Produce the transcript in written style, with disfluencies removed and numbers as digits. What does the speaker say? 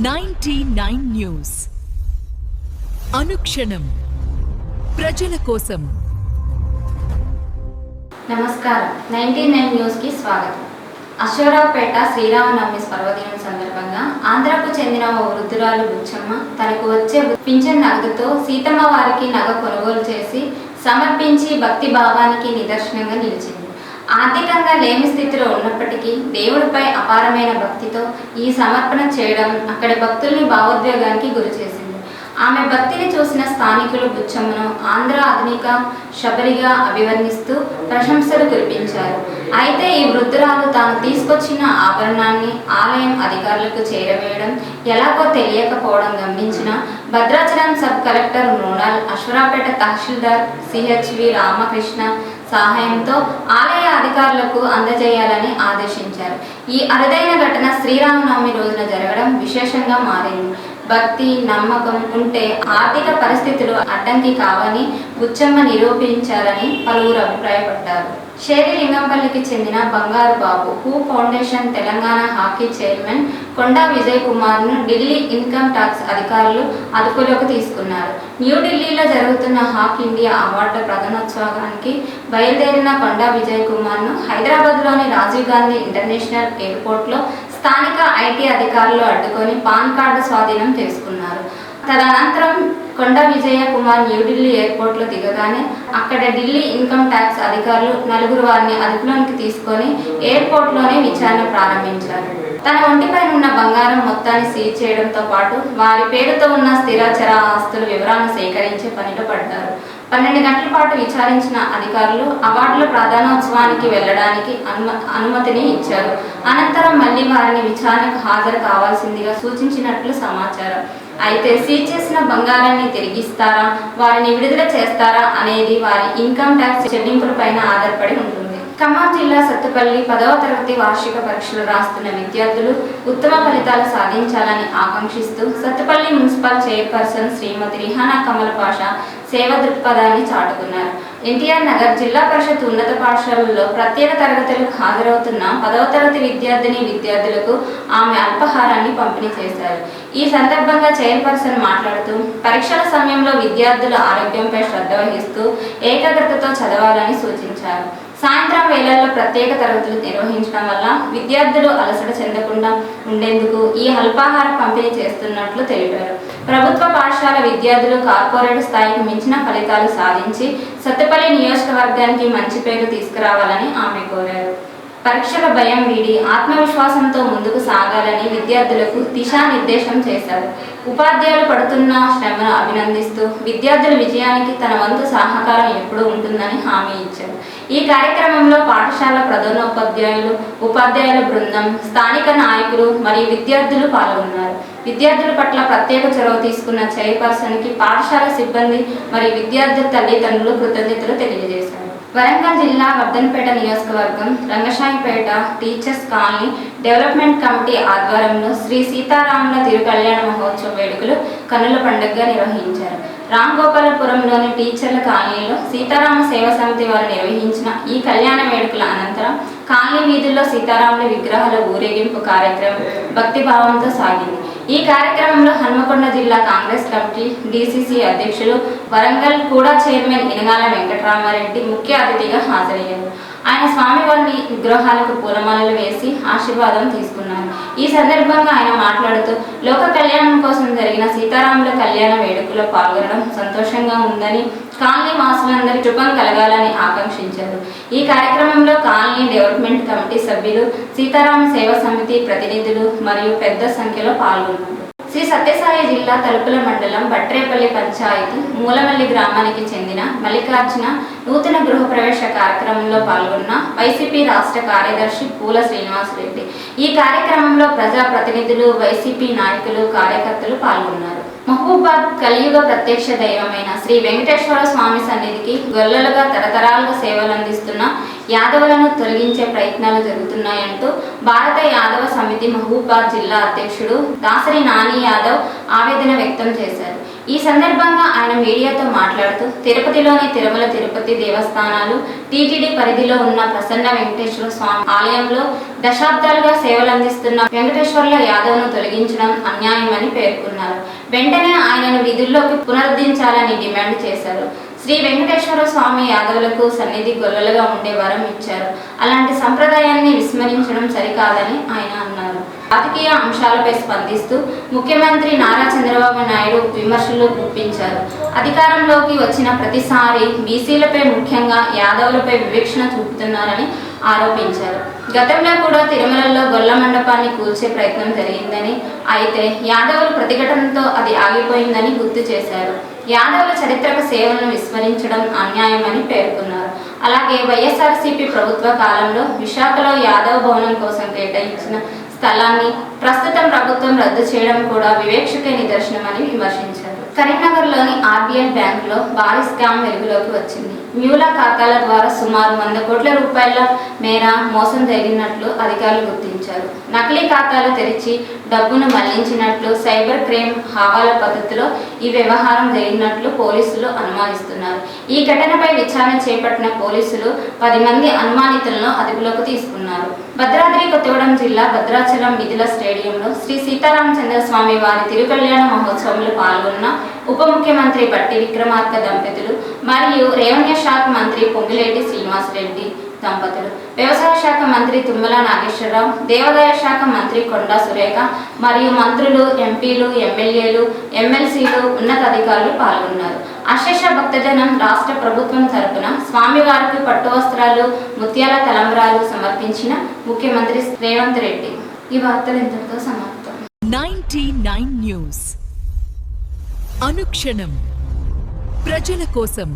99 news అనుక్షణం ప్రజల కోసం. నమస్కారం. 99 న్యూస్ కి స్వాగతం. అశ్వరావుపేట శ్రీరామనవమి పర్వదినం సందర్భంగా ఆంధ్రకు చెందిన ఓ వృద్ధురాలు బుచ్చమ్మ తనకు వచ్చే పింఛన్ నగదుతో సీతమ్మ వారికి నగ కొనుగోలు చేసి సమర్పించి భక్తి భావానికి నిదర్శనంగా నిలిచింది. ఆర్థికంగా లేమి స్థితిలో ఉన్నప్పటికీ దేవుడిపై అపారమైన భక్తితో ఈ సమర్పణ చేయడం అక్కడి భక్తుల్ని భావోద్వేగానికి గురిచేసింది. ఆమె భక్తిని చూసిన స్థానికులు బుచ్చమ్మను ఆంధ్ర ఆధునిక శబరిగా అభివర్ణిస్తూ ప్రశంసలు కురిపించారు. అయితే ఈ వృద్ధురాలు తాను తీసుకొచ్చిన ఆభరణాన్ని ఆలయం అధికారులకు చేరవేయడం ఎలాగో తెలియకపోవడం గమనించిన భద్రాచలం సబ్ కలెక్టర్ మృణాల్ అశ్వరావుపేట తహసీల్దార్ సిహెచ్వి రామకృష్ణ సహాయంతో ఆలయ అధికారులకు అందజేయాలని ఆదేశించారు. ఈ అరుదైన ఘటన శ్రీరామనవమి రోజున జరగడం విశేషంగా మారింది. భక్తి నమ్మకం ఉంటే ఆర్థిక పరిస్థితులు అడ్డంకి కావని బుచ్చమ్మ నిరూపించారని పలువురు అభిప్రాయపడ్డారు. షేరిలింగంపల్లికి చెందిన బంగారు బాబు హూ foundation Telangana hockey chairman Konda Vijay కుమార్ను ఢిల్లీ ఇన్కమ్ ట్యాక్స్ అధికారులు అదుపులోకి తీసుకున్నారు. న్యూఢిల్లీలో జరుగుతున్న హాక్ ఇండియా అవార్డుల ప్రధానోత్సవానికి బయలుదేరిన కొండా విజయ్ కుమార్ను హైదరాబాద్లోని రాజీవ్ గాంధీ ఇంటర్నేషనల్ ఎయిర్పోర్ట్లో స్థానిక ఐటీ అధికారులు అడ్డుకొని పాన్ కార్డు స్వాధీనం చేసుకున్నారు. తదనంతరం కొండా విజయ కుమార్ న్యూఢిల్లీ ఎయిర్పోర్ట్లో దిగగానే అక్కడ ఢిల్లీ ఇన్కమ్ ట్యాక్స్ అధికారులు నలుగురు వారిని అదుపులోకి తీసుకొని ఎయిర్పోర్ట్లోనే విచారణ ప్రారంభించారు. తన ఒంటిపై ఉన్న బంగారం మొత్తాన్ని సీజ్ చేయడంతో పాటు వారి పేరుతో ఉన్న స్థిరచర ఆస్తుల వివరాలను సేకరించే పనిలో పడ్డారు. 12 గంటల పాటు విచారించిన అధికారులు అవార్డుల ప్రధానోత్సవానికి వెళ్లడానికి అనుమతిని ఇచ్చారు. అనంతరం మళ్లీ వారిని విచారణకు హాజరు కావాల్సిందిగా సూచించినట్లు సమాచారం. అయితే సీజ్ చేసిన బంగారాన్ని తిరిగిస్తారా, వారిని విడుదల చేస్తారా అనేది వారి ఇన్కమ్ ట్యాక్స్ చెల్లింపులపైన ఆధారపడి ఉంటుంది. ఖమ్మం జిల్లా సత్తుపల్లి 10వ తరగతి వార్షిక పరీక్షలు రాస్తున్న విద్యార్థులు ఉత్తమ ఫలితాలు సాధించాలని ఆకాంక్షిస్తూ సత్తుపల్లి మున్సిపల్ చైర్పర్సన్ శ్రీమతి రిహానా కమల్ పాషా సేవ దృక్పథాన్ని చాటుకున్నారు. ఎన్టీఆర్ నగర్ జిల్లా పరిషత్ ఉన్నత పాఠశాలలో ప్రత్యేక తరగతులకు హాజరవుతున్న 10వ తరగతి విద్యార్థులకు ఆమె అల్పాహారాన్ని పంపిణీ చేశారు. ఈ సందర్భంగా చైర్పర్సన్ మాట్లాడుతూ పరీక్షల సమయంలో విద్యార్థుల ఆరోగ్యంపై శ్రద్ధ వహిస్తూ ఏకాగ్రతతో చదవాలని సూచించారు. సాయంత్రం వేళల్లో ప్రత్యేక తరగతులు నిర్వహించడం వల్ల విద్యార్థులు అలసట చెందకుండా ఉండేందుకు ఈ అల్పాహార పంపిణీ చేస్తున్నట్లు తెలిపారు. ప్రభుత్వ పాఠశాల విద్యార్థులు కార్పొరేట్ స్థాయికి మించిన ఫలితాలు సాధించి సత్తుపల్లి నియోజకవర్గానికి మంచి పేరు తీసుకురావాలని ఆమె కోరారు. పరీక్షల భయం వీడి ఆత్మవిశ్వాసంతో ముందుకు సాగాలని విద్యార్థులకు దిశానిర్దేశం చేశారు. ఉపాధ్యాయులు పడుతున్న శ్రమను అభినందిస్తూ విద్యార్థుల విజయానికి తన వంతు సహకారం ఎప్పుడూ ఉంటుందని హామీ ఇచ్చారు. ఈ కార్యక్రమంలో పాఠశాల ప్రధానోపాధ్యాయులు, ఉపాధ్యాయుల బృందం, స్థానిక నాయకులు మరియు విద్యార్థులు పాల్గొన్నారు. విద్యార్థుల పట్ల ప్రత్యేక చొరవ తీసుకున్న చైర్పర్సన్కి పాఠశాల సిబ్బంది మరియు విద్యార్థుల తల్లిదండ్రులు కృతజ్ఞతలు తెలియజేశారు. వరంగల్ జిల్లా వర్ధన్పేట నియోజకవర్గం Rangasaipet teachers colony development committee ఆధ్వర్యంలో శ్రీ సీతారాముల తిరుకళ్యాణ మహోత్సవ వేడుకలు కన్నుల పండుగగా నిర్వహించారు. రాంగోపాలపురంలోని టీచర్ల కాలనీలో సీతారామ సేవా సమితి వారు నిర్వహించిన ఈ కళ్యాణ వేడుకల అనంతరం కాలనీ వీధుల్లో సీతారాముల విగ్రహాల ఊరేగింపు కార్యక్రమం భక్తిభావంతో సాగింది. ఈ కార్యక్రమంలో హన్మకొండ జిల్లా కాంగ్రెస్ కమిటీ డిసిసి అధ్యక్షులు వరంగల్ కూడా చైర్మన్ ఇనగాల వెంకటరామారెడ్డి ముఖ్య అతిథిగా హాజరయ్యారు. ఆయన స్వామివారిని విగ్రహాలకు పూలమాలలు వేసి ఆశీర్వాదం తీసుకున్నారు. ఈ సందర్భంగా ఆయన మాట్లాడుతూ లోక కళ్యాణం కోసం జరిగిన సీతారాముల కళ్యాణ వేడుకలో పాల్గొనడం సంతోషంగా ఉందని, కాలనీ వాసులందరి శుభం కలగాలని ఆకాంక్షించారు. ఈ కార్యక్రమంలో కాలనీ డెవలప్మెంట్ కమిటీ సభ్యులు, సీతారామ సేవా సమితి ప్రతినిధులు మరియు పెద్ద సంఖ్యలో పాల్గొన్నారు. శ్రీ సత్యసాయి జిల్లా తలుపుల మండలం బట్రేపల్లి పంచాయతీ మూలమల్లి గ్రామానికి చెందిన మల్లికార్జున నూతన గృహప్రవేశ కార్యక్రమంలో పాల్గొన్న వైసీపీ రాష్ట్ర కార్యదర్శి పూల శ్రీనివాసరెడ్డి. ఈ కార్యక్రమంలో ప్రజాప్రతినిధులు, వైసీపీ నాయకులు, కార్యకర్తలు పాల్గొన్నారు. మహబూబాద్ కలియుగ ప్రత్యక్ష దైవమైన శ్రీ వెంకటేశ్వర స్వామి సన్నిధికి గొల్లలుగా తరతరాలుగా సేవలు అందిస్తున్న యాదవులను తొలగించే ప్రయత్నాలు జరుగుతున్నాయంటూ భారత యాదవ సమితి మహబూబాద్ జిల్లా అధ్యక్షుడు దాసరి నాని యాదవ్ ఆవేదన వ్యక్తం చేశారు. ఈ సందర్భంగా ఆయన మీడియాతో మాట్లాడుతూ తిరుపతిలోని తిరుమల తిరుపతి దేవస్థానాలు టీటీడీ పరిధిలో ఉన్న ప్రసన్న వెంకటేశ్వర స్వామి ఆలయంలో దశాబ్దాలుగా సేవలందిస్తున్న వెంకటేశ్వర్ల యాదవ్ను తొలగించడం అన్యాయమని పేర్కొన్నారు. వెంటనే ఆయనను విధుల్లోకి పునరుద్ధరించాలని డిమాండ్ చేశారు. శ్రీ వెంకటేశ్వర స్వామి యాదవులకు సన్నిధి గొల్లలుగా ఉండే వరం ఇచ్చారు. అలాంటి సంప్రదాయాన్ని విస్మరించడం సరికాదని ఆయన అన్నారు. రాజకీయ అంశాలపై స్పందిస్తూ ముఖ్యమంత్రి నారా చంద్రబాబు నాయుడు విమర్శలు గుప్పించారు. అధికారంలోకి వచ్చిన ప్రతిసారి బీసీలపై ముఖ్యంగా యాదవులపై వివక్షణ చూపుతున్నారని ఆరోపించారు. గతంలో కూడా తిరుమలలో గొల్ల మండపాన్ని కూల్చే ప్రయత్నం జరిగిందని, అయితే యాదవులు ప్రతిఘటనతో అది ఆగిపోయిందని గుర్తు చేశారు. యాదవుల చరిత్రక సేవలను విస్మరించడం అన్యాయమని పేర్కొన్నారు. అలాగే వైఎస్ఆర్సీపీ ప్రభుత్వ కాలంలో విశాఖలో యాదవ భవనం కోసం కేటాయించిన స్థలాన్ని ప్రస్తుతం ప్రభుత్వం రద్దు చేయడం కూడా వివేక్షకే నిదర్శనమని విమర్శించారు. కరీంనగర్లోని ఆర్బీఎల్ బ్యాంకులో భారీ స్కామ్ వెలుగులోకి వచ్చింది. మ్యూలా ఖాతాల ద్వారా సుమారు 100 కోట్ల రూపాయల మేర మోసం జరిగినట్లు అధికారులు గుర్తించారు. నకిలీ ఖాతాలు తెరిచి డబ్బును మళ్లించినట్లు సైబర్ క్రైమ్ హవాలా పద్ధతిలో ఈ వ్యవహారం జరిగినట్లు పోలీసులు అనుమానిస్తున్నారు. ఈ ఘటనపై విచారణ చేపట్టిన పోలీసులు 10 మంది అనుమానితులను అదుపులోకి తీసుకున్నారు. భద్రాద్రి కొత్తగూడెం జిల్లా భద్రాచలం మిథిల స్టేడియంలో శ్రీ సీతారామచంద్ర స్వామి వారి తిరుకల్యాణ మహోత్సవంలో పాల్గొన్న ఉప ముఖ్యమంత్రి బట్టి విక్రమార్క దంపతులు మరియు రెవెన్యూ శాఖ మంత్రి పొంగిలేటి శ్రీనివాసరెడ్డి దంపతులు, వ్యవసాయ శాఖ మంత్రి తుమ్మల నాగేశ్వరరావు, దేవాదాయ శాఖ మంత్రి కొండా సురేఖ మరియు మంత్రులు, ఎంపీలు, ఎమ్మెల్యేలు, ఎమ్మెల్సీలు, ఉన్నతాధికారులు పాల్గొన్నారు. అశేష భక్తజనం రాష్ట్ర ప్రభుత్వం తరపున స్వామివారికి పట్టు వస్త్రాలు, ముత్యాల తలంబ్రాలు సమర్పించిన ముఖ్యమంత్రి రేవంత్ రెడ్డి. ఈ వార్తలు ఇంతటితో సమాప్తం. 99 న్యూస్ అనుక్షణం ప్రజల కోసం.